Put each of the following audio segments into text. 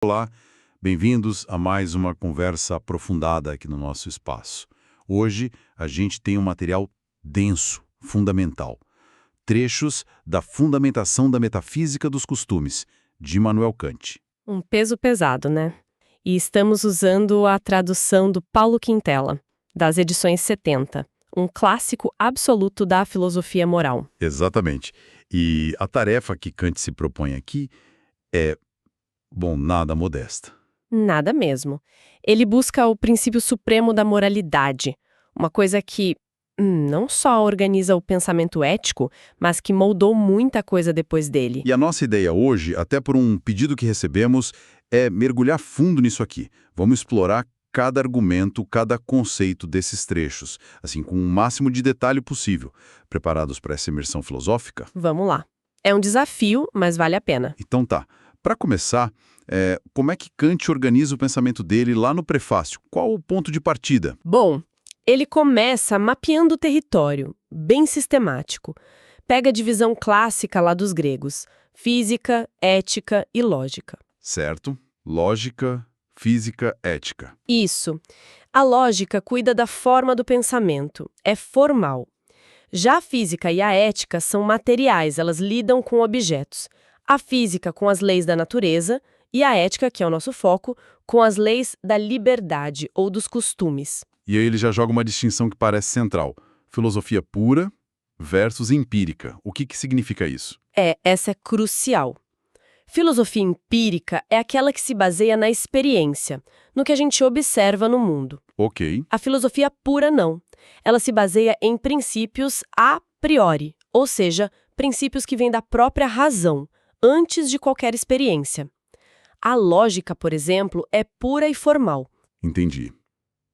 Olá, bem-vindos a mais uma conversa aprofundada aqui no nosso espaço. Hoje a gente tem um material denso, fundamental. Trechos da Fundamentação da Metafísica dos Costumes, de Immanuel Kant. Um peso pesado, né? E estamos usando a tradução do Paulo Quintela, das edições 70, um clássico absoluto da filosofia moral. Exatamente. E a tarefa que Kant se propõe aqui é, nada modesta. Nada mesmo. Ele busca o princípio supremo da moralidade, uma coisa que não só organiza o pensamento ético, mas que moldou muita coisa depois dele. E a nossa ideia hoje, até por um pedido que recebemos, é mergulhar fundo nisso aqui. Vamos explorar cada argumento, cada conceito desses trechos, assim, com o máximo de detalhe possível. Preparados para essa imersão filosófica? Vamos lá. É um desafio, mas vale a pena. Então tá. Para começar, como é que Kant organiza o pensamento dele lá no prefácio? Qual o ponto de partida? Bom, ele começa mapeando o território, bem sistemático. Pega a divisão clássica lá dos gregos: física, ética e lógica. Certo. Lógica, física, ética. Isso. A lógica cuida da forma do pensamento, é formal. Já a física e a ética são materiais, elas lidam com objetos. A física com as leis da natureza e a ética, que é o nosso foco, com as leis da liberdade ou dos costumes. E aí ele já joga uma distinção que parece central. Filosofia pura versus empírica. O que significa isso? Essa é crucial. Filosofia empírica é aquela que se baseia na experiência, no que a gente observa no mundo. Ok. A filosofia pura não. Ela se baseia em princípios a priori, ou seja, princípios que vêm da própria razão, antes de qualquer experiência. A lógica, por exemplo, é pura e formal. Entendi.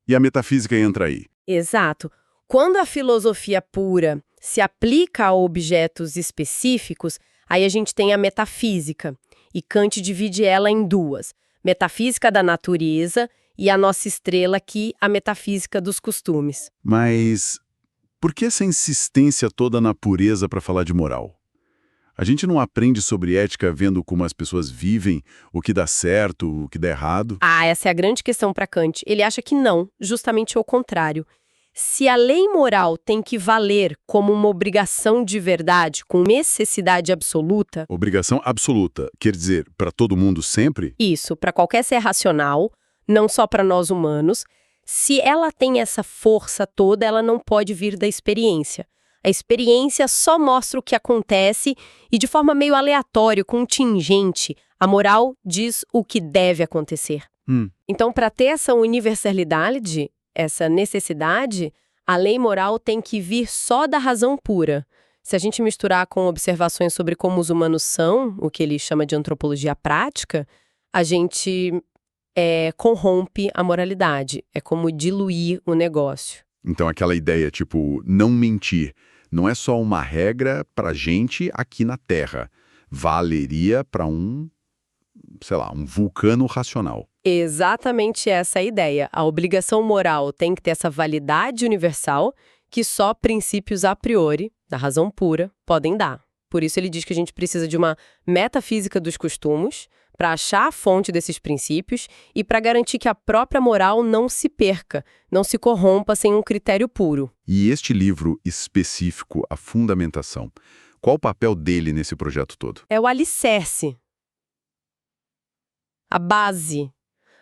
E a metafísica entra aí? Exato. Quando a filosofia pura se aplica a objetos específicos, aí a gente tem a metafísica. E Kant divide ela em duas: metafísica da natureza e a nossa estrela aqui, a metafísica dos costumes. Mas por que essa insistência toda na pureza para falar de moral? A gente não aprende sobre ética vendo como as pessoas vivem, o que dá certo, o que dá errado? Essa é a grande questão para Kant. Ele acha que não, justamente o contrário. Se a lei moral tem que valer como uma obrigação de verdade, com necessidade absoluta... Obrigação absoluta, quer dizer, para todo mundo sempre? Isso, para qualquer ser racional, não só para nós humanos. Se ela tem essa força toda, ela não pode vir da experiência. A experiência só mostra o que acontece e, de forma meio aleatória, contingente, a moral diz o que deve acontecer. Então, para ter essa universalidade, essa necessidade, a lei moral tem que vir só da razão pura. Se a gente misturar com observações sobre como os humanos são, o que ele chama de antropologia prática, a gente corrompe a moralidade. É como diluir o negócio. Então aquela ideia, tipo, não mentir, não é só uma regra pra gente aqui na Terra. Valeria para um vulcano racional. Exatamente essa é a ideia. A obrigação moral tem que ter essa validade universal que só princípios a priori, da razão pura, podem dar. Por isso ele diz que a gente precisa de uma metafísica dos costumes para achar a fonte desses princípios e para garantir que a própria moral não se perca, não se corrompa sem um critério puro. E este livro específico, A Fundamentação, qual o papel dele nesse projeto todo? É o alicerce. A base.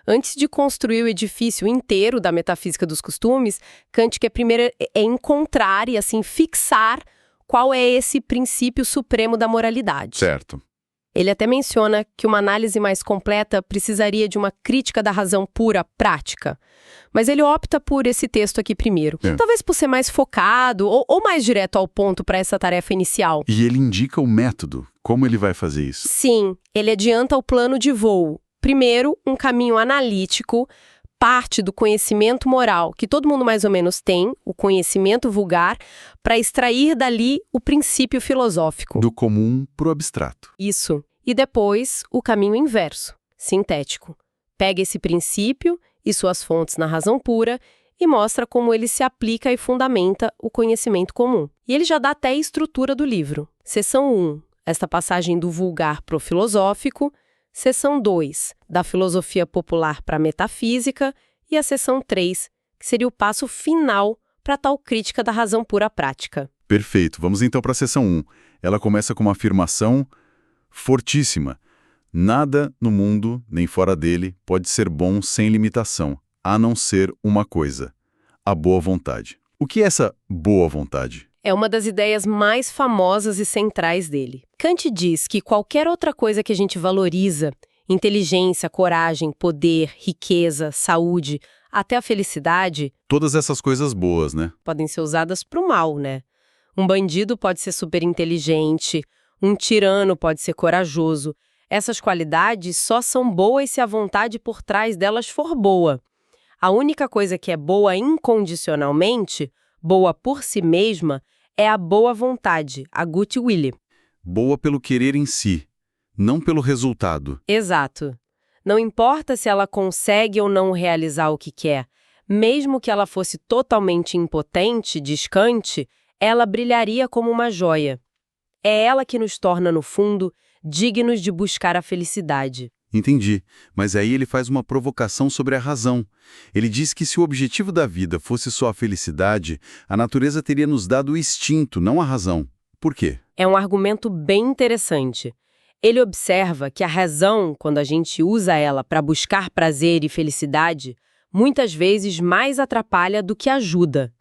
Antes de construir o edifício inteiro da metafísica dos costumes, Kant quer primeiro encontrar e assim fixar qual é esse princípio supremo da moralidade. Certo. Ele até menciona que uma análise mais completa precisaria de uma crítica da razão pura prática. Mas ele opta por esse texto aqui primeiro. Talvez por ser mais focado ou mais direto ao ponto para essa tarefa inicial. E ele indica o método. Como ele vai fazer isso? Sim, ele adianta o plano de voo. Primeiro, um caminho analítico, parte do conhecimento moral, que todo mundo mais ou menos tem, o conhecimento vulgar, para extrair dali o princípio filosófico. Do comum para o abstrato. Isso. E depois, o caminho inverso, sintético. Pega esse princípio e suas fontes na razão pura e mostra como ele se aplica e fundamenta o conhecimento comum. E ele já dá até a estrutura do livro. Seção 1, esta passagem do vulgar para o filosófico. seção 2, da filosofia popular para a metafísica, e a seção 3, que seria o passo final para tal crítica da razão pura prática. Perfeito. Vamos então para a seção 1. Ela começa com uma afirmação fortíssima. Nada no mundo, nem fora dele, pode ser bom sem limitação, a não ser uma coisa: a boa vontade. O que é essa boa vontade? É uma das ideias mais famosas e centrais dele. Kant diz que qualquer outra coisa que a gente valoriza, inteligência, coragem, poder, riqueza, saúde, até a felicidade, Todas essas coisas boas, né? podem ser usadas para o mal, né? Um bandido pode ser super inteligente, um tirano pode ser corajoso. Essas qualidades só são boas se a vontade por trás delas for boa. A única coisa que é boa incondicionalmente, boa por si mesma, é a boa vontade, a Gut Wille. Boa pelo querer em si, não pelo resultado. Exato. Não importa se ela consegue ou não realizar o que quer, mesmo que ela fosse totalmente impotente, diz Kant, ela brilharia como uma joia. É ela que nos torna, no fundo, dignos de buscar a felicidade. Entendi, mas aí ele faz uma provocação sobre a razão. Ele diz que se o objetivo da vida fosse só a felicidade, a natureza teria nos dado o instinto, não a razão. Por quê? É um argumento bem interessante. Ele observa que a razão, quando a gente usa ela para buscar prazer e felicidade, muitas vezes mais atrapalha do que ajuda.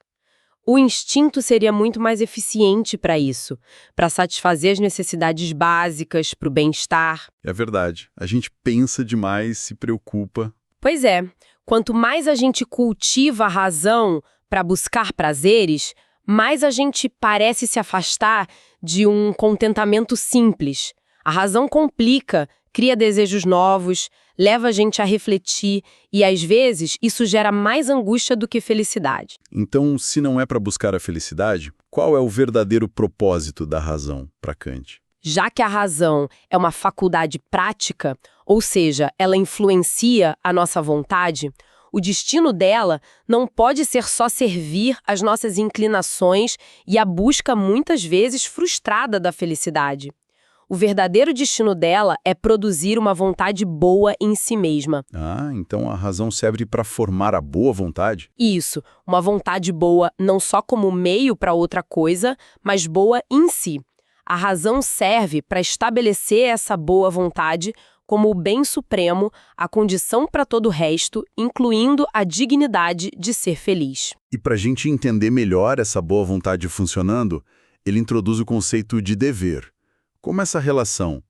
O instinto seria muito mais eficiente para isso, para satisfazer as necessidades básicas, para o bem-estar. É verdade. A gente pensa demais, se preocupa. Pois é, quanto mais a gente cultiva a razão para buscar prazeres, mais a gente parece se afastar de um contentamento simples. A razão complica, cria desejos novos, leva a gente a refletir e, às vezes, isso gera mais angústia do que felicidade. Então, se não é para buscar a felicidade, qual é o verdadeiro propósito da razão para Kant? Já que a razão é uma faculdade prática, ou seja, ela influencia a nossa vontade, o destino dela não pode ser só servir às nossas inclinações e a busca muitas vezes frustrada da felicidade. O verdadeiro destino dela é produzir uma vontade boa em si mesma. Ah, então a razão serve para formar a boa vontade? Isso, uma vontade boa não só como meio para outra coisa, mas boa em si. A razão serve para estabelecer essa boa vontade como o bem supremo, a condição para todo o resto, incluindo a dignidade de ser feliz. E para a gente entender melhor essa boa vontade funcionando, ele introduz o conceito de dever. Como essa relação,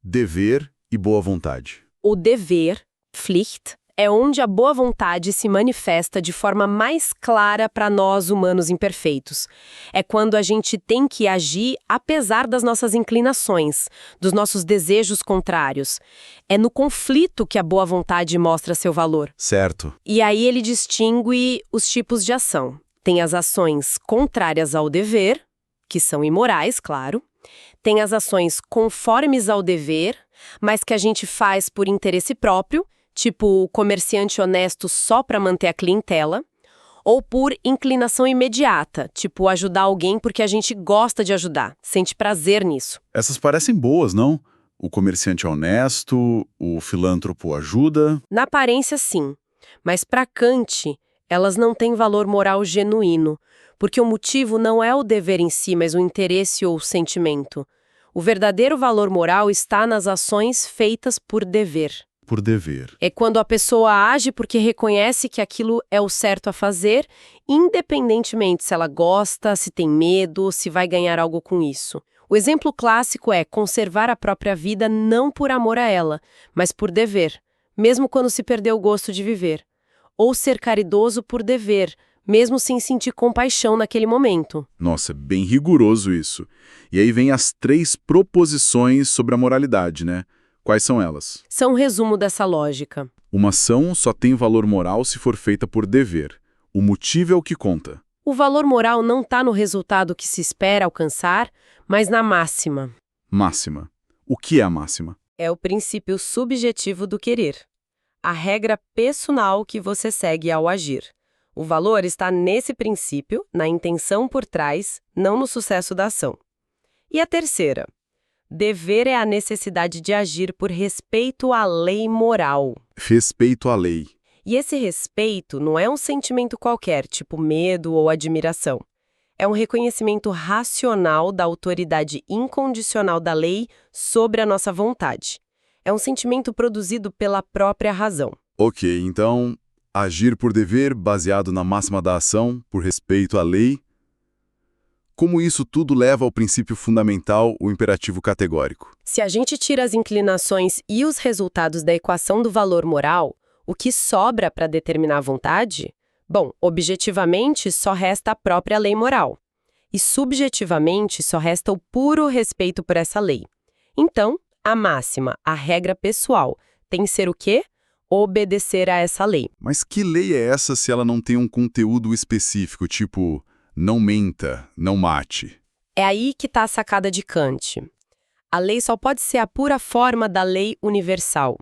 dever e boa vontade? O dever, Pflicht, é onde a boa vontade se manifesta de forma mais clara para nós humanos imperfeitos. É quando a gente tem que agir apesar das nossas inclinações, dos nossos desejos contrários. É no conflito que a boa vontade mostra seu valor. Certo. E aí ele distingue os tipos de ação. Tem as ações contrárias ao dever, que são imorais, claro. Tem as ações conformes ao dever, mas que a gente faz por interesse próprio, tipo o comerciante honesto só para manter a clientela, ou por inclinação imediata, tipo ajudar alguém porque a gente gosta de ajudar, sente prazer nisso. Essas parecem boas, não? O comerciante é honesto, o filântropo ajuda. Na aparência, sim, mas para Kant, elas não têm valor moral genuíno, porque o motivo não é o dever em si, mas o interesse ou o sentimento. O verdadeiro valor moral está nas ações feitas por dever. Por dever. É quando a pessoa age porque reconhece que aquilo é o certo a fazer, independentemente se ela gosta, se tem medo, se vai ganhar algo com isso. O exemplo clássico é conservar a própria vida não por amor a ela, mas por dever, mesmo quando se perdeu o gosto de viver. Ou ser caridoso por dever, mesmo sem sentir compaixão naquele momento. Nossa, é bem rigoroso isso. E aí vem as 3 proposições sobre a moralidade, né? Quais são elas? São um resumo dessa lógica. Uma ação só tem valor moral se for feita por dever. O motivo é o que conta. O valor moral não está no resultado que se espera alcançar, mas na máxima. Máxima. O que é a máxima? É o princípio subjetivo do querer. A regra pessoal que você segue ao agir. O valor está nesse princípio, na intenção por trás, não no sucesso da ação. E a terceira? Dever é a necessidade de agir por respeito à lei moral. Respeito à lei. E esse respeito não é um sentimento qualquer, tipo medo ou admiração. É um reconhecimento racional da autoridade incondicional da lei sobre a nossa vontade. É um sentimento produzido pela própria razão. Ok, então, agir por dever, baseado na máxima da ação, por respeito à lei. Como isso tudo leva ao princípio fundamental, o imperativo categórico? Se a gente tira as inclinações e os resultados da equação do valor moral, o que sobra para determinar a vontade? Bom, objetivamente só resta a própria lei moral. E subjetivamente só resta o puro respeito por essa lei. Então, a máxima, a regra pessoal, tem que ser o quê? Obedecer a essa lei. Mas que lei é essa se ela não tem um conteúdo específico, tipo, não menta, não mate? É aí que está a sacada de Kant. A lei só pode ser a pura forma da lei universal.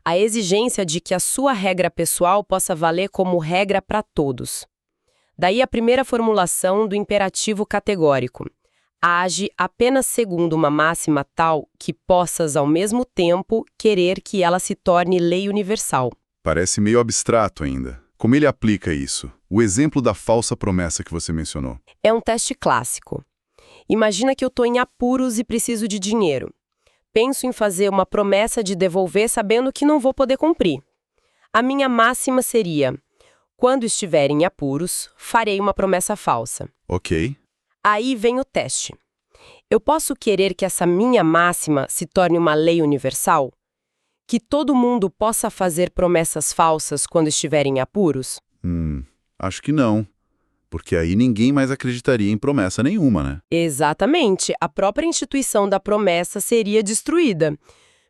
A exigência de que a sua regra pessoal possa valer como regra para todos. Daí a primeira formulação do imperativo categórico. Age apenas segundo uma máxima tal que possas, ao mesmo tempo, querer que ela se torne lei universal. Parece meio abstrato ainda. Como ele aplica isso? O exemplo da falsa promessa que você mencionou. É um teste clássico. Imagina que eu estou em apuros e preciso de dinheiro. Penso em fazer uma promessa de devolver sabendo que não vou poder cumprir. A minha máxima seria: quando estiver em apuros, farei uma promessa falsa. Ok. Aí vem o teste. Eu posso querer que essa minha máxima se torne uma lei universal? Que todo mundo possa fazer promessas falsas quando estiver em apuros? Acho que não. Porque aí ninguém mais acreditaria em promessa nenhuma, né? Exatamente. A própria instituição da promessa seria destruída.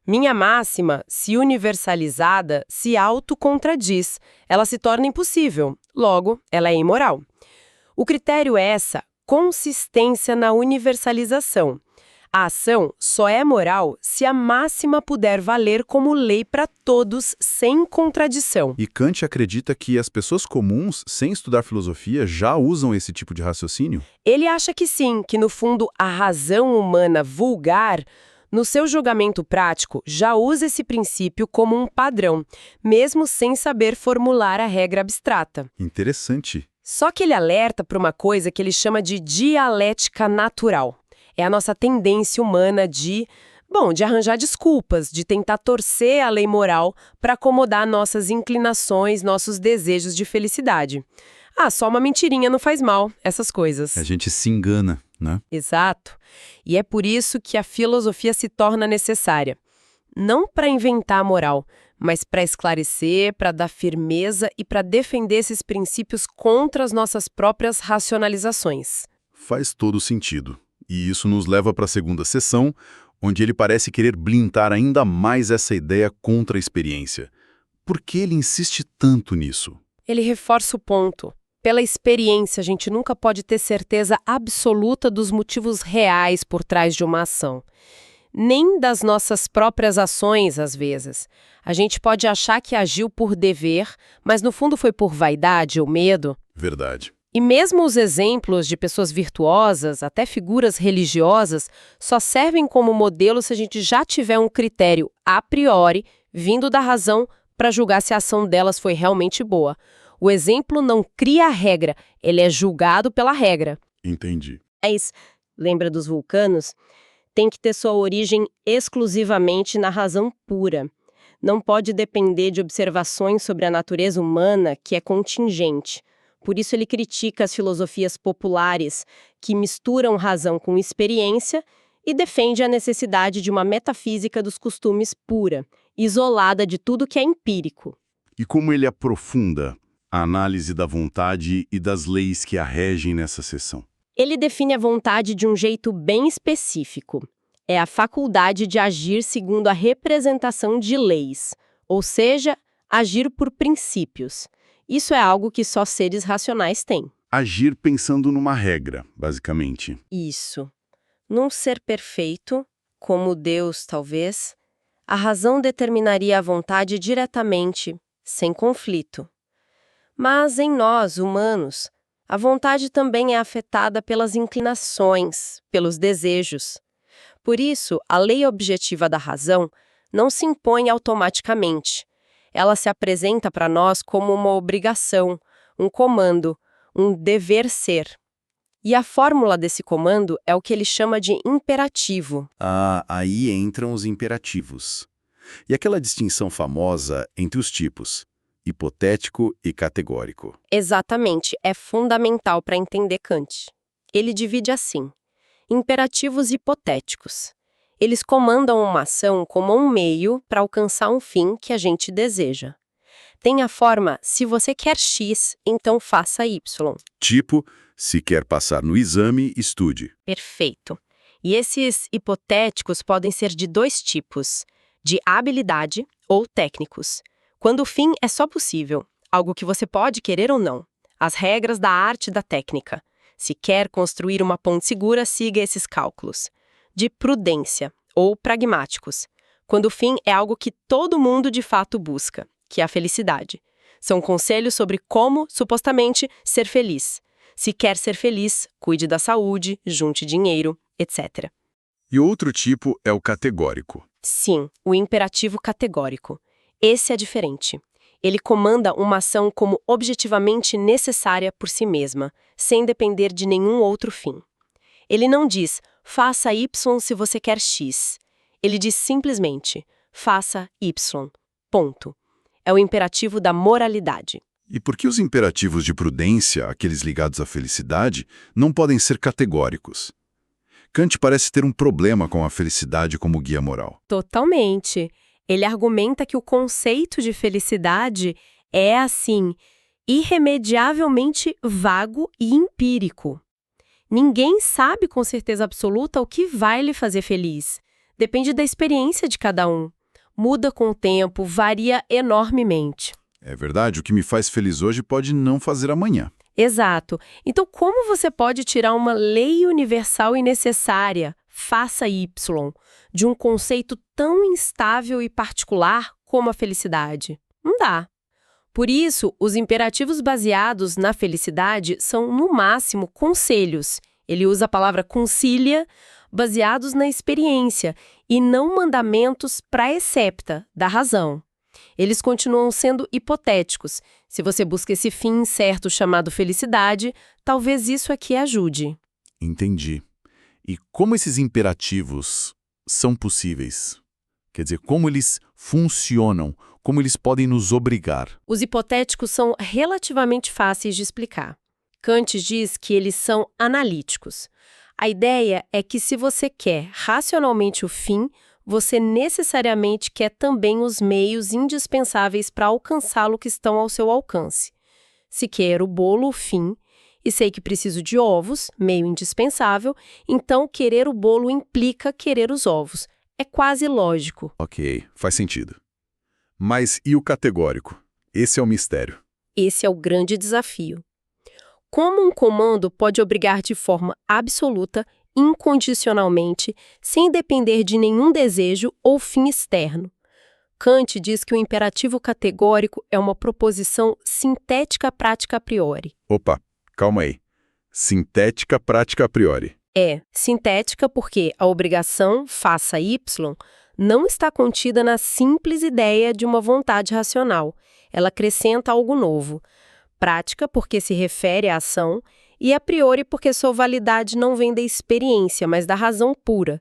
Minha máxima, se universalizada, se autocontradiz. Ela se torna impossível. Logo, ela é imoral. O critério é essa consistência na universalização. A ação só é moral se a máxima puder valer como lei para todos, sem contradição. E Kant acredita que as pessoas comuns, sem estudar filosofia, já usam esse tipo de raciocínio? Ele acha que sim, que no fundo a razão humana vulgar, no seu julgamento prático, já usa esse princípio como um padrão, mesmo sem saber formular a regra abstrata. Interessante. Só que ele alerta para uma coisa que ele chama de dialética natural. É a nossa tendência humana de arranjar desculpas, de tentar torcer a lei moral para acomodar nossas inclinações, nossos desejos de felicidade. Só uma mentirinha não faz mal, essas coisas. A gente se engana, né? Exato. E é por isso que a filosofia se torna necessária. Não para inventar a moral, mas para esclarecer, para dar firmeza e para defender esses princípios contra as nossas próprias racionalizações. Faz todo sentido. E isso nos leva para a segunda sessão, onde ele parece querer blindar ainda mais essa ideia contra a experiência. Por que ele insiste tanto nisso? Ele reforça o ponto. Pela experiência, a gente nunca pode ter certeza absoluta dos motivos reais por trás de uma ação. Nem das nossas próprias ações, às vezes. A gente pode achar que agiu por dever, mas no fundo foi por vaidade ou medo. Verdade. E mesmo os exemplos de pessoas virtuosas, até figuras religiosas, só servem como modelo se a gente já tiver um critério a priori, vindo da razão, para julgar se a ação delas foi realmente boa. O exemplo não cria a regra, ele é julgado pela regra. Entendi. É isso. Lembra dos vulcanos? Tem que ter sua origem exclusivamente na razão pura. Não pode depender de observações sobre a natureza humana, que é contingente. Por isso ele critica as filosofias populares, que misturam razão com experiência, e defende a necessidade de uma metafísica dos costumes pura, isolada de tudo que é empírico. E como ele aprofunda a análise da vontade e das leis que a regem nessa sessão? Ele define a vontade de um jeito bem específico. É a faculdade de agir segundo a representação de leis, ou seja, agir por princípios. Isso é algo que só seres racionais têm. Agir pensando numa regra, basicamente. Isso. Num ser perfeito, como Deus talvez, a razão determinaria a vontade diretamente, sem conflito. Mas em nós, humanos, a vontade também é afetada pelas inclinações, pelos desejos. Por isso, a lei objetiva da razão não se impõe automaticamente. Ela se apresenta para nós como uma obrigação, um comando, um dever ser. E a fórmula desse comando é o que ele chama de imperativo. Ah, aí entram os imperativos. E aquela distinção famosa entre os tipos, hipotético e categórico. Exatamente, é fundamental para entender Kant. Ele divide assim: imperativos hipotéticos. Eles comandam uma ação como um meio para alcançar um fim que a gente deseja. Tem a forma: se você quer X, então faça Y. Tipo, se quer passar no exame, estude. Perfeito. E esses hipotéticos podem ser de dois tipos: de habilidade ou técnicos. Quando o fim é só possível, algo que você pode querer ou não. As regras da arte e da técnica. Se quer construir uma ponte segura, siga esses cálculos. De prudência ou pragmáticos. Quando o fim é algo que todo mundo de fato busca, que é a felicidade. São conselhos sobre como, supostamente, ser feliz. Se quer ser feliz, cuide da saúde, junte dinheiro, etc. E outro tipo é o categórico. Sim, o imperativo categórico. Esse é diferente. Ele comanda uma ação como objetivamente necessária por si mesma, sem depender de nenhum outro fim. Ele não diz, faça Y se você quer X. Ele diz simplesmente, faça Y. Ponto. É o imperativo da moralidade. E por que os imperativos de prudência, aqueles ligados à felicidade, não podem ser categóricos? Kant parece ter um problema com a felicidade como guia moral. Totalmente. Ele argumenta que o conceito de felicidade é, assim, irremediavelmente vago e empírico. Ninguém sabe com certeza absoluta o que vai lhe fazer feliz. Depende da experiência de cada um. Muda com o tempo, varia enormemente. É verdade, o que me faz feliz hoje pode não fazer amanhã. Exato. Então, como você pode tirar uma lei universal e necessária, faça Y, de um conceito tão instável e particular como a felicidade? Não dá. Por isso, os imperativos baseados na felicidade são, no máximo, conselhos. Ele usa a palavra consilia, baseados na experiência, e não mandamentos praecepta, da razão. Eles continuam sendo hipotéticos. Se você busca esse fim certo chamado felicidade, talvez isso aqui ajude. Entendi. E como esses imperativos são possíveis? Quer dizer, como eles funcionam? Como eles podem nos obrigar? Os hipotéticos são relativamente fáceis de explicar. Kant diz que eles são analíticos. A ideia é que se você quer racionalmente o fim, você necessariamente quer também os meios indispensáveis para alcançá-lo que estão ao seu alcance. Se quer o bolo, o fim, e sei que preciso de ovos, meio indispensável, então querer o bolo implica querer os ovos. É quase lógico. Ok, faz sentido. Mas e o categórico? Esse é o mistério. Esse é o grande desafio. Como um comando pode obrigar de forma absoluta, incondicionalmente, sem depender de nenhum desejo ou fim externo? Kant diz que o imperativo categórico é uma proposição sintética prática a priori. Opa, calma aí. Sintética prática a priori. É, sintética porque a obrigação, faça Y, não está contida na simples ideia de uma vontade racional. Ela acrescenta algo novo. Prática porque se refere à ação e a priori porque sua validade não vem da experiência, mas da razão pura.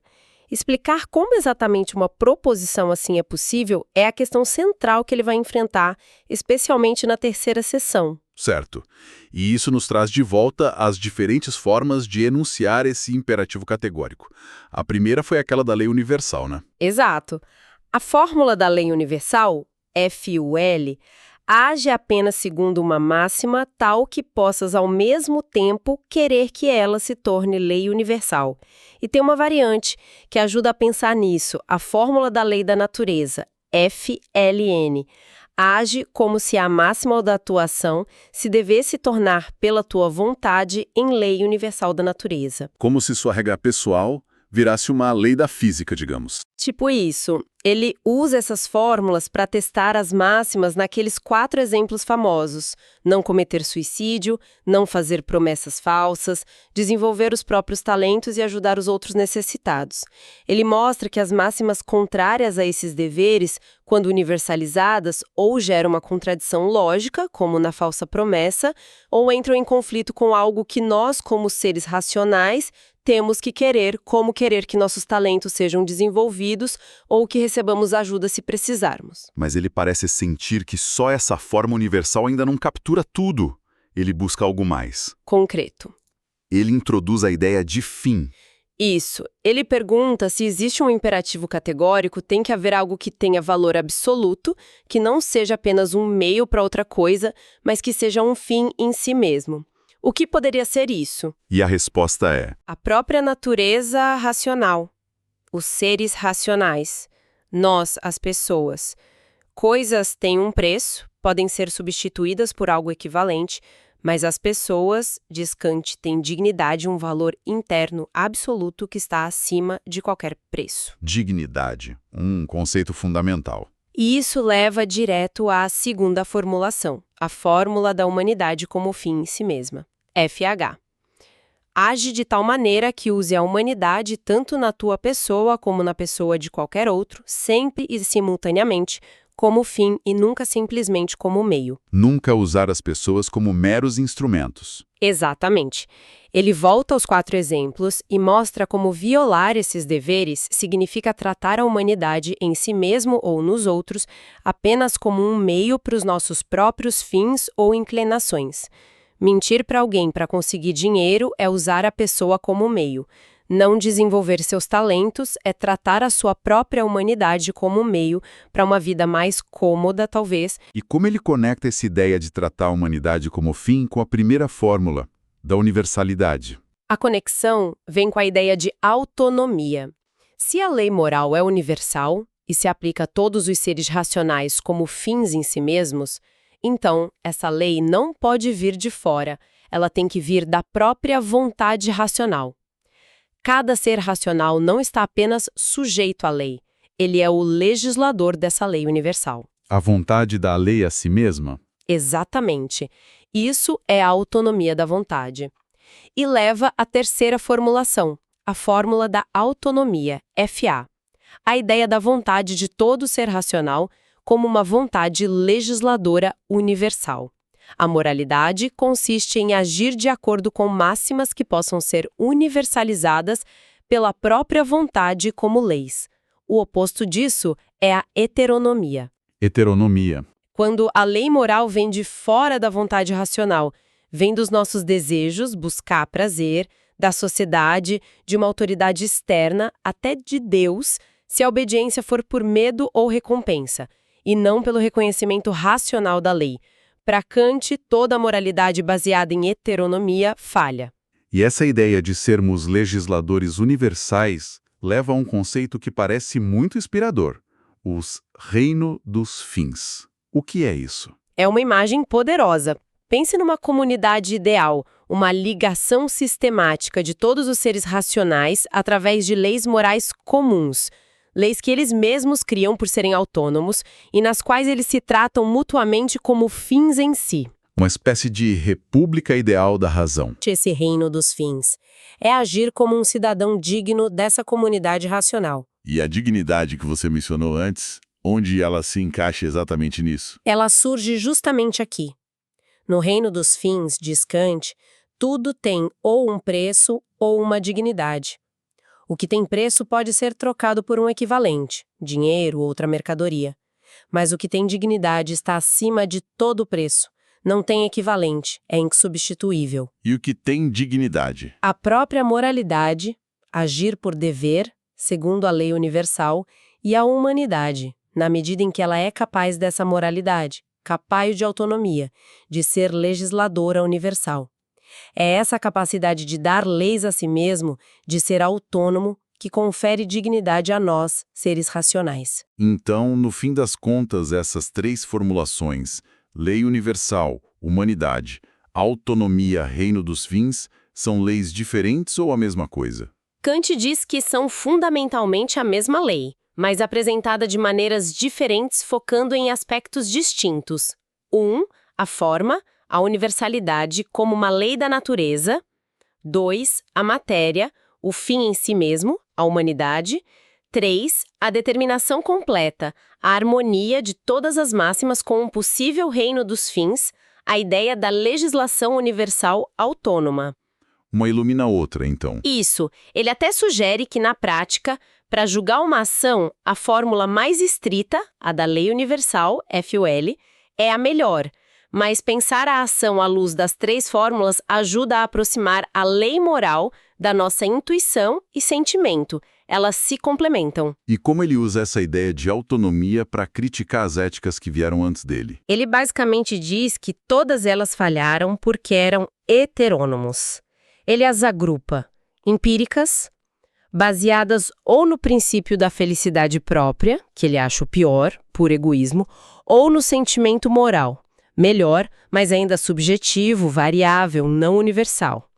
Explicar como exatamente uma proposição assim é possível é a questão central que ele vai enfrentar, especialmente na terceira seção. Certo. E isso nos traz de volta às diferentes formas de enunciar esse imperativo categórico. A primeira foi aquela da lei universal, né? Exato. A fórmula da lei universal, FUL, age apenas segundo uma máxima tal que possas ao mesmo tempo querer que ela se torne lei universal. E tem uma variante que ajuda a pensar nisso, a fórmula da lei da natureza, FLN. Age como se a máxima da tua ação se devesse tornar pela tua vontade em lei universal da natureza. Como se sua regra pessoal virasse uma lei da física, digamos. Tipo isso. Ele usa essas fórmulas para testar as máximas naqueles 4 exemplos famosos: não cometer suicídio, não fazer promessas falsas, desenvolver os próprios talentos e ajudar os outros necessitados. Ele mostra que as máximas contrárias a esses deveres, quando universalizadas, ou geram uma contradição lógica, como na falsa promessa, ou entram em conflito com algo que nós, como seres racionais, temos que querer, como querer que nossos talentos sejam desenvolvidos ou que recebamos ajuda se precisarmos. Mas ele parece sentir que só essa forma universal ainda não captura tudo. Ele busca algo mais. Concreto. Ele introduz a ideia de fim. Isso. Ele pergunta se existe um imperativo categórico, tem que haver algo que tenha valor absoluto, que não seja apenas um meio para outra coisa, mas que seja um fim em si mesmo. O que poderia ser isso? E a resposta é: A própria natureza racional. Os seres racionais. Nós, as pessoas. Coisas têm um preço, podem ser substituídas por algo equivalente, mas as pessoas, diz Kant, têm dignidade e um valor interno absoluto que está acima de qualquer preço. dignidade, um conceito fundamental. E isso leva direto à segunda formulação, a fórmula da humanidade como fim em si mesma, FH. Age de tal maneira que use a humanidade tanto na tua pessoa como na pessoa de qualquer outro, sempre e simultaneamente, como fim e nunca simplesmente como meio. Nunca usar as pessoas como meros instrumentos. Exatamente. Ele volta aos 4 exemplos e mostra como violar esses deveres significa tratar a humanidade em si mesmo ou nos outros apenas como um meio para os nossos próprios fins ou inclinações. Mentir para alguém para conseguir dinheiro é usar a pessoa como meio. Não desenvolver seus talentos é tratar a sua própria humanidade como meio para uma vida mais cômoda, talvez. E como ele conecta essa ideia de tratar a humanidade como fim com a primeira fórmula, da universalidade? A conexão vem com a ideia de autonomia. Se a lei moral é universal e se aplica a todos os seres racionais como fins em si mesmos, então essa lei não pode vir de fora, ela tem que vir da própria vontade racional. Cada ser racional não está apenas sujeito à lei, ele é o legislador dessa lei universal. A vontade da lei a si mesma? Exatamente. Isso é a autonomia da vontade. E leva à terceira formulação, a fórmula da autonomia, FA. A ideia da vontade de todo ser racional como uma vontade legisladora universal. A moralidade consiste em agir de acordo com máximas que possam ser universalizadas pela própria vontade como leis. O oposto disso é a heteronomia. Heteronomia. Quando a lei moral vem de fora da vontade racional, vem dos nossos desejos, buscar prazer, da sociedade, de uma autoridade externa, até de Deus, se a obediência for por medo ou recompensa, e não pelo reconhecimento racional da lei. Para Kant, toda a moralidade baseada em heteronomia falha. E essa ideia de sermos legisladores universais leva a um conceito que parece muito inspirador: os reino dos fins. O que é isso? É uma imagem poderosa. Pense numa comunidade ideal, uma ligação sistemática de todos os seres racionais através de leis morais comuns, leis que eles mesmos criam por serem autônomos e nas quais eles se tratam mutuamente como fins em si. Uma espécie de república ideal da razão. Esse reino dos fins é agir como um cidadão digno dessa comunidade racional. E a dignidade que você mencionou antes, onde ela se encaixa exatamente nisso? Ela surge justamente aqui. No reino dos fins, diz Kant, tudo tem ou um preço ou uma dignidade. O que tem preço pode ser trocado por um equivalente, dinheiro ou outra mercadoria. Mas o que tem dignidade está acima de todo preço. Não tem equivalente, é insubstituível. E o que tem dignidade? A própria moralidade, agir por dever, segundo a lei universal, e a humanidade, na medida em que ela é capaz dessa moralidade, capaz de autonomia, de ser legisladora universal. É essa capacidade de dar leis a si mesmo, de ser autônomo, que confere dignidade a nós, seres racionais. Então, no fim das contas, essas 3 formulações, lei universal, humanidade, autonomia, reino dos fins, são leis diferentes ou a mesma coisa? Kant diz que são fundamentalmente a mesma lei, mas apresentada de maneiras diferentes, focando em aspectos distintos. 1. A forma, a universalidade como uma lei da natureza. 2. A matéria, o fim em si mesmo, a humanidade. 3. A determinação completa, a harmonia de todas as máximas com um possível reino dos fins, a ideia da legislação universal autônoma. Uma ilumina a outra, então. Isso. Ele até sugere que, na prática, para julgar uma ação, a fórmula mais estrita, a da lei universal, FUL, é a melhor. Mas pensar a ação à luz das 3 fórmulas ajuda a aproximar a lei moral da nossa intuição e sentimento. Elas se complementam. E como ele usa essa ideia de autonomia para criticar as éticas que vieram antes dele? Ele basicamente diz que todas elas falharam porque eram heterônomos. Ele as agrupa: empíricas, baseadas ou no princípio da felicidade própria, que ele acha o pior, por egoísmo, ou no sentimento moral, melhor, mas ainda subjetivo, variável, não universal.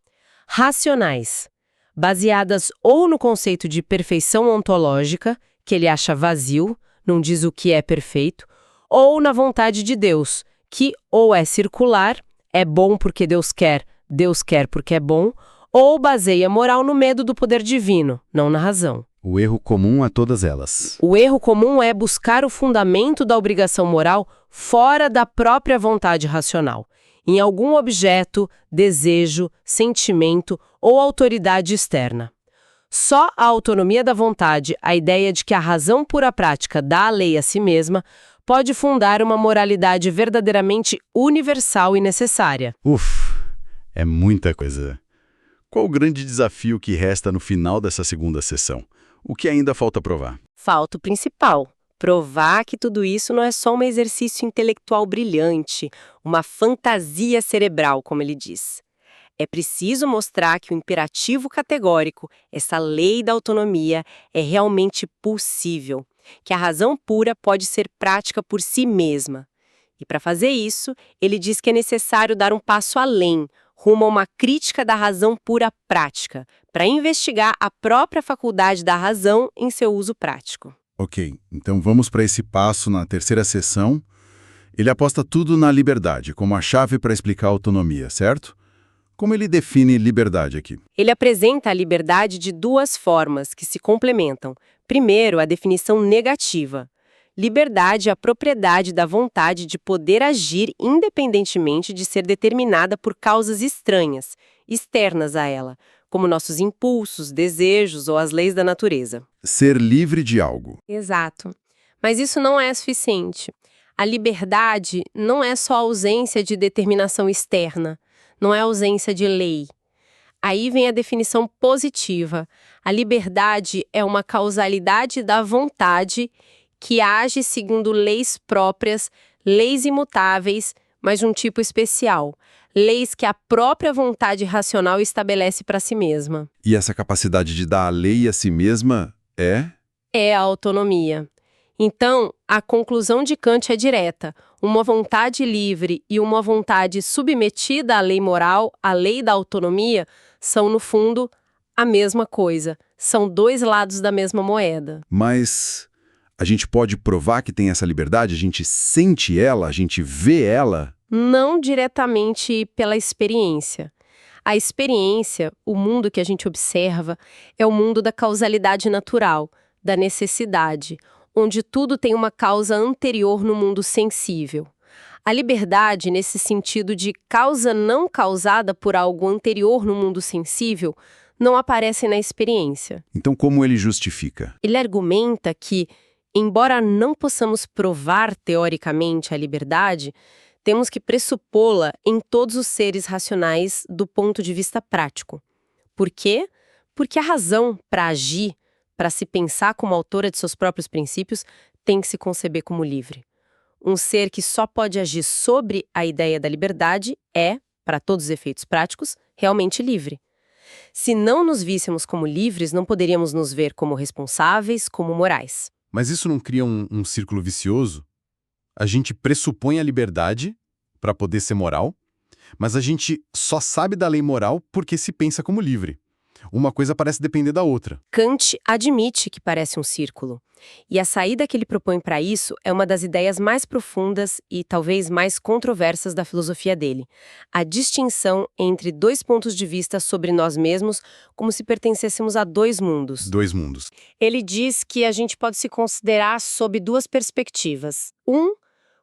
Racionais, baseadas ou no conceito de perfeição ontológica, que ele acha vazio, não diz o que é perfeito, ou na vontade de Deus, que ou é circular, é bom porque Deus quer porque é bom, ou baseia moral no medo do poder divino, não na razão. O erro comum a todas elas. O erro comum é buscar o fundamento da obrigação moral fora da própria vontade racional, em algum objeto, desejo, sentimento ou autoridade externa. Só a autonomia da vontade, a ideia de que a razão pura prática dá a lei a si mesma, pode fundar uma moralidade verdadeiramente universal e necessária. É muita coisa. Qual o grande desafio que resta no final dessa segunda sessão? O que ainda falta provar? Falta o principal: provar que tudo isso não é só um exercício intelectual brilhante, uma fantasia cerebral, como ele diz. É preciso mostrar que o imperativo categórico, essa lei da autonomia, é realmente possível, que a razão pura pode ser prática por si mesma. E para fazer isso, ele diz que é necessário dar um passo além, rumo a uma crítica da razão pura prática, para investigar a própria faculdade da razão em seu uso prático. Ok, então vamos para esse passo na terceira sessão. Ele aposta tudo na liberdade, como a chave para explicar a autonomia, certo? Como ele define liberdade aqui? Ele apresenta a liberdade de 2 formas que se complementam. Primeiro, a definição negativa. Liberdade é a propriedade da vontade de poder agir independentemente de ser determinada por causas estranhas, externas a ela, como nossos impulsos, desejos ou as leis da natureza. Ser livre de algo. Exato. Mas isso não é suficiente. A liberdade não é só ausência de determinação externa, não é ausência de lei. Aí vem a definição positiva. A liberdade é uma causalidade da vontade que age segundo leis próprias, leis imutáveis, mas de um tipo especial. Leis que a própria vontade racional estabelece para si mesma. E essa capacidade de dar a lei a si mesma é? É a autonomia. Então, a conclusão de Kant é direta. Uma vontade livre e uma vontade submetida à lei moral, à lei da autonomia, são, no fundo, a mesma coisa. São 2 lados da mesma moeda. Mas a gente pode provar que tem essa liberdade? A gente sente ela? A gente vê ela? Não diretamente pela experiência. A experiência, o mundo que a gente observa, é o mundo da causalidade natural, da necessidade, onde tudo tem uma causa anterior no mundo sensível. A liberdade, nesse sentido de causa não causada por algo anterior no mundo sensível, não aparece na experiência. Então, como ele justifica? Ele argumenta que, embora não possamos provar teoricamente a liberdade, temos que pressupô-la em todos os seres racionais do ponto de vista prático. Por quê? Porque a razão para agir, para se pensar como autora de seus próprios princípios, tem que se conceber como livre. Um ser que só pode agir sobre a ideia da liberdade é, para todos os efeitos práticos, realmente livre. Se não nos víssemos como livres, não poderíamos nos ver como responsáveis, como morais. Mas isso não cria um círculo vicioso? A gente pressupõe a liberdade para poder ser moral, mas a gente só sabe da lei moral porque se pensa como livre. Uma coisa parece depender da outra. Kant admite que parece um círculo. E a saída que ele propõe para isso é uma das ideias mais profundas e talvez mais controversas da filosofia dele. A distinção entre dois pontos de vista sobre nós mesmos, como se pertencêssemos a dois mundos. Dois mundos. Ele diz que a gente pode se considerar sob duas perspectivas.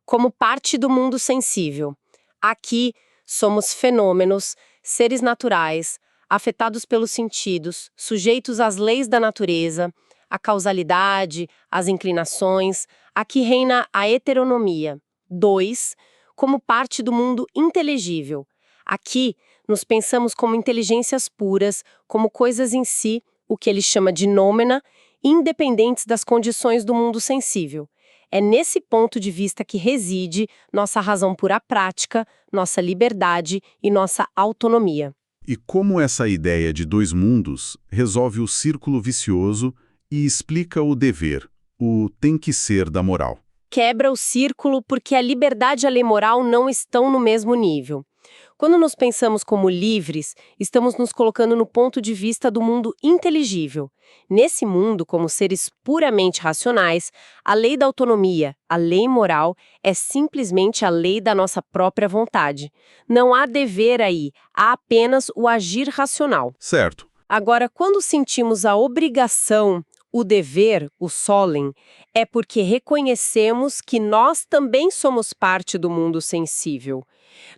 Como parte do mundo sensível. Aqui somos fenômenos, seres naturais, afetados pelos sentidos, sujeitos às leis da natureza, à causalidade, às inclinações. Aqui reina a heteronomia. 2. Como parte do mundo inteligível. Aqui nos pensamos como inteligências puras, como coisas em si, o que ele chama de nômena, independentes das condições do mundo sensível. É nesse ponto de vista que reside nossa razão pura prática, nossa liberdade e nossa autonomia. E como essa ideia de dois mundos resolve o círculo vicioso e explica o dever, o tem que ser da moral? Quebra o círculo porque a liberdade e a lei moral não estão no mesmo nível. Quando nos pensamos como livres, estamos nos colocando no ponto de vista do mundo inteligível. Nesse mundo, como seres puramente racionais, a lei da autonomia, a lei moral, é simplesmente a lei da nossa própria vontade. Não há dever aí, há apenas o agir racional. Certo. Agora, quando sentimos a obrigação, o dever, o solem, é porque reconhecemos que nós também somos parte do mundo sensível.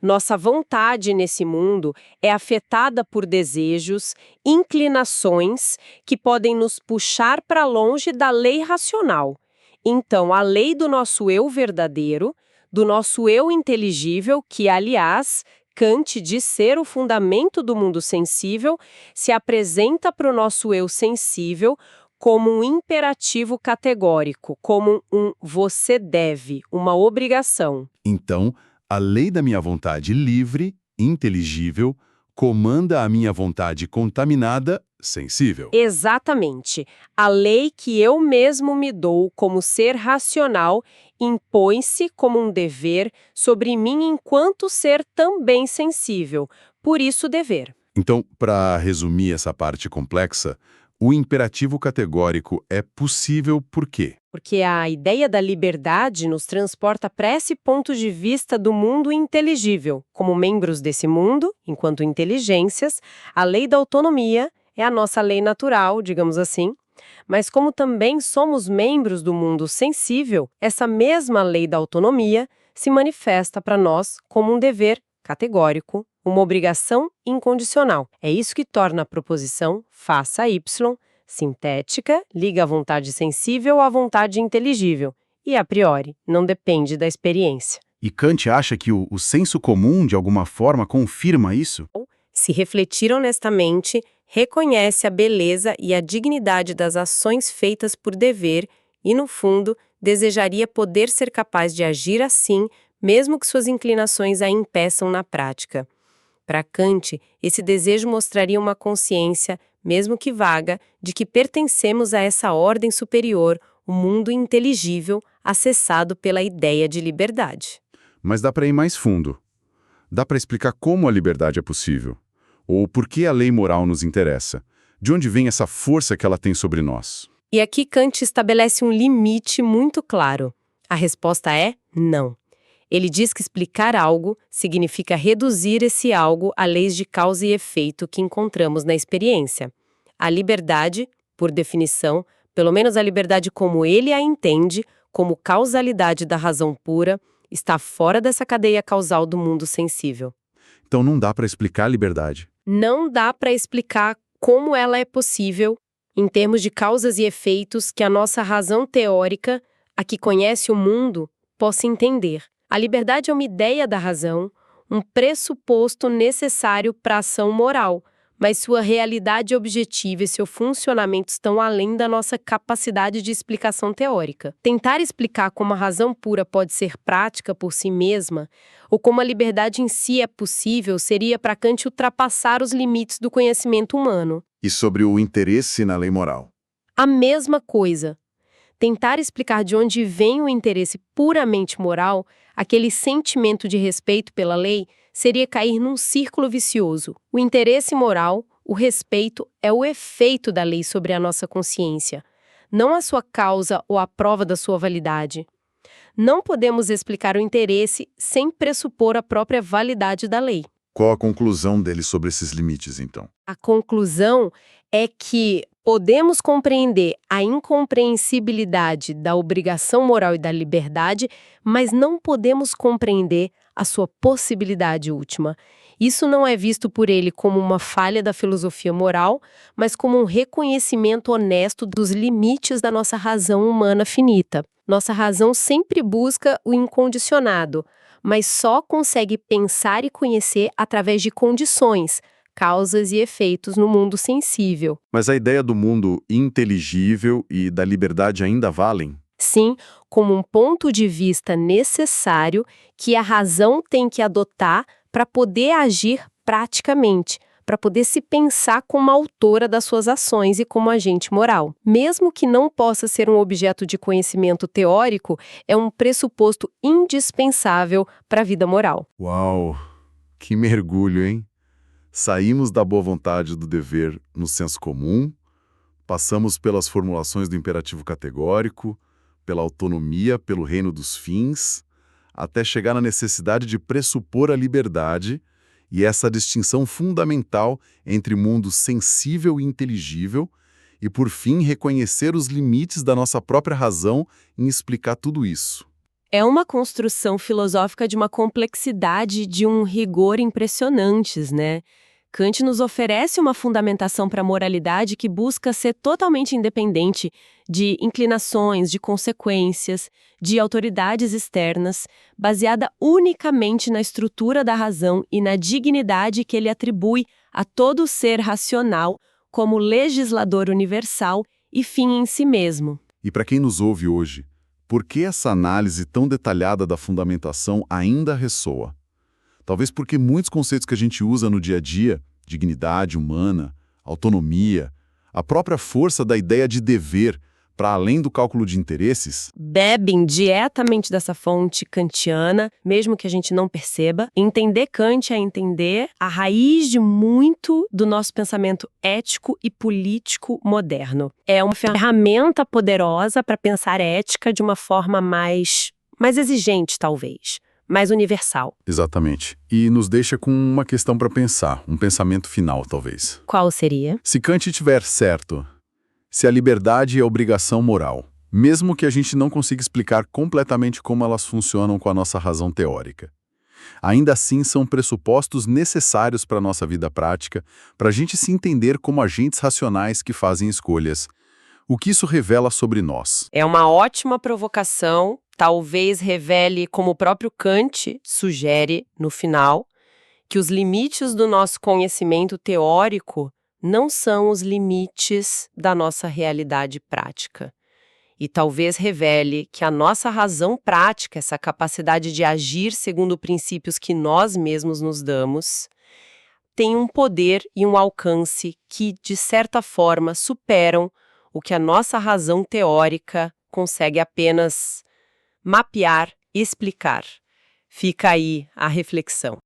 Nossa vontade nesse mundo é afetada por desejos, inclinações que podem nos puxar para longe da lei racional. Então, a lei do nosso eu verdadeiro, do nosso eu inteligível, que, aliás, Kant diz ser o fundamento do mundo sensível, se apresenta para o nosso eu sensível como um imperativo categórico, como um você deve, uma obrigação. Então, a lei da minha vontade livre, inteligível, comanda a minha vontade contaminada, sensível. Exatamente. A lei que eu mesmo me dou como ser racional impõe-se como um dever sobre mim enquanto ser também sensível. Por isso, dever. Então, para resumir essa parte complexa, o imperativo categórico é possível por quê? Porque a ideia da liberdade nos transporta para esse ponto de vista do mundo inteligível. Como membros desse mundo, enquanto inteligências, a lei da autonomia é a nossa lei natural, digamos assim. Mas como também somos membros do mundo sensível, essa mesma lei da autonomia se manifesta para nós como um dever categórico, uma obrigação incondicional. É isso que torna a proposição faça Y sintética, liga a vontade sensível à vontade inteligível e, a priori, não depende da experiência. E Kant acha que o senso comum, de alguma forma, confirma isso? Se refletir honestamente, reconhece a beleza e a dignidade das ações feitas por dever e, no fundo, desejaria poder ser capaz de agir assim, mesmo que suas inclinações a impeçam na prática. Para Kant, esse desejo mostraria uma consciência, mesmo que vaga, de que pertencemos a essa ordem superior, o mundo inteligível, acessado pela ideia de liberdade. Mas dá para ir mais fundo. Dá para explicar como a liberdade é possível? Ou por que a lei moral nos interessa? De onde vem essa força que ela tem sobre nós? E aqui Kant estabelece um limite muito claro. A resposta é não. Ele diz que explicar algo significa reduzir esse algo a leis de causa e efeito que encontramos na experiência. A liberdade, por definição, pelo menos a liberdade como ele a entende, como causalidade da razão pura, está fora dessa cadeia causal do mundo sensível. Então não dá para explicar a liberdade. Não dá para explicar como ela é possível, em termos de causas e efeitos que a nossa razão teórica, a que conhece o mundo, possa entender. A liberdade é uma ideia da razão, um pressuposto necessário para a ação moral, mas sua realidade objetiva e seu funcionamento estão além da nossa capacidade de explicação teórica. Tentar explicar como a razão pura pode ser prática por si mesma, ou como a liberdade em si é possível, seria para Kant ultrapassar os limites do conhecimento humano. E sobre o interesse na lei moral? A mesma coisa. Tentar explicar de onde vem o interesse puramente moral, aquele sentimento de respeito pela lei, seria cair num círculo vicioso. O interesse moral, O respeito é o efeito da lei sobre a nossa consciência, não a sua causa ou a prova da sua validade. Não podemos explicar o interesse sem pressupor a própria validade da lei. Qual a conclusão dele sobre esses limites, então? A conclusão é que podemos compreender a incompreensibilidade da obrigação moral e da liberdade, mas não podemos compreender a sua possibilidade última. Isso não é visto por ele como uma falha da filosofia moral, mas como um reconhecimento honesto dos limites da nossa razão humana finita. Nossa razão sempre busca o incondicionado, mas só consegue pensar e conhecer através de condições, causas e efeitos no mundo sensível. Mas a ideia do mundo inteligível e da liberdade ainda valem? Sim, como um ponto de vista necessário que a razão tem que adotar para poder agir praticamente, para poder se pensar como autora das suas ações e como agente moral. Mesmo que não possa ser um objeto de conhecimento teórico, é um pressuposto indispensável para a vida moral. Uau! Que mergulho, hein? Saímos da boa vontade do dever no senso comum, passamos pelas formulações do imperativo categórico, pela autonomia, pelo reino dos fins, até chegar na necessidade de pressupor a liberdade e essa distinção fundamental entre mundo sensível e inteligível, e por fim reconhecer os limites da nossa própria razão em explicar tudo isso. É uma construção filosófica de uma complexidade, de um rigor impressionantes, né? Kant nos oferece uma fundamentação para a moralidade que busca ser totalmente independente de inclinações, de consequências, de autoridades externas, baseada unicamente na estrutura da razão e na dignidade que ele atribui a todo ser racional como legislador universal e fim em si mesmo. E para quem nos ouve hoje, por que essa análise tão detalhada da fundamentação ainda ressoa? Talvez porque muitos conceitos que a gente usa no dia a dia, dignidade humana, autonomia, a própria força da ideia de dever, para além do cálculo de interesses, Bebem diretamente dessa fonte kantiana, mesmo que a gente não perceba. Entender Kant é entender a raiz de muito do nosso pensamento ético e político moderno. É uma ferramenta poderosa para pensar ética de uma forma mais exigente, talvez, mais universal. exatamente, e nos deixa com uma questão para pensar, um pensamento final, talvez. Qual seria? Se Kant tiver certo, se a liberdade é obrigação moral, mesmo que a gente não consiga explicar completamente como elas funcionam com a nossa razão teórica, ainda assim são pressupostos necessários para a nossa vida prática, para a gente se entender como agentes racionais que fazem escolhas. O que isso revela sobre nós? É uma ótima provocação, talvez revele, como o próprio Kant sugere no final, que os limites do nosso conhecimento teórico não são os limites da nossa realidade prática. E talvez revele que a nossa razão prática, essa capacidade de agir segundo princípios que nós mesmos nos damos, tem um poder e um alcance que, de certa forma, superam o que a nossa razão teórica consegue apenas mapear e explicar. Fica aí a reflexão.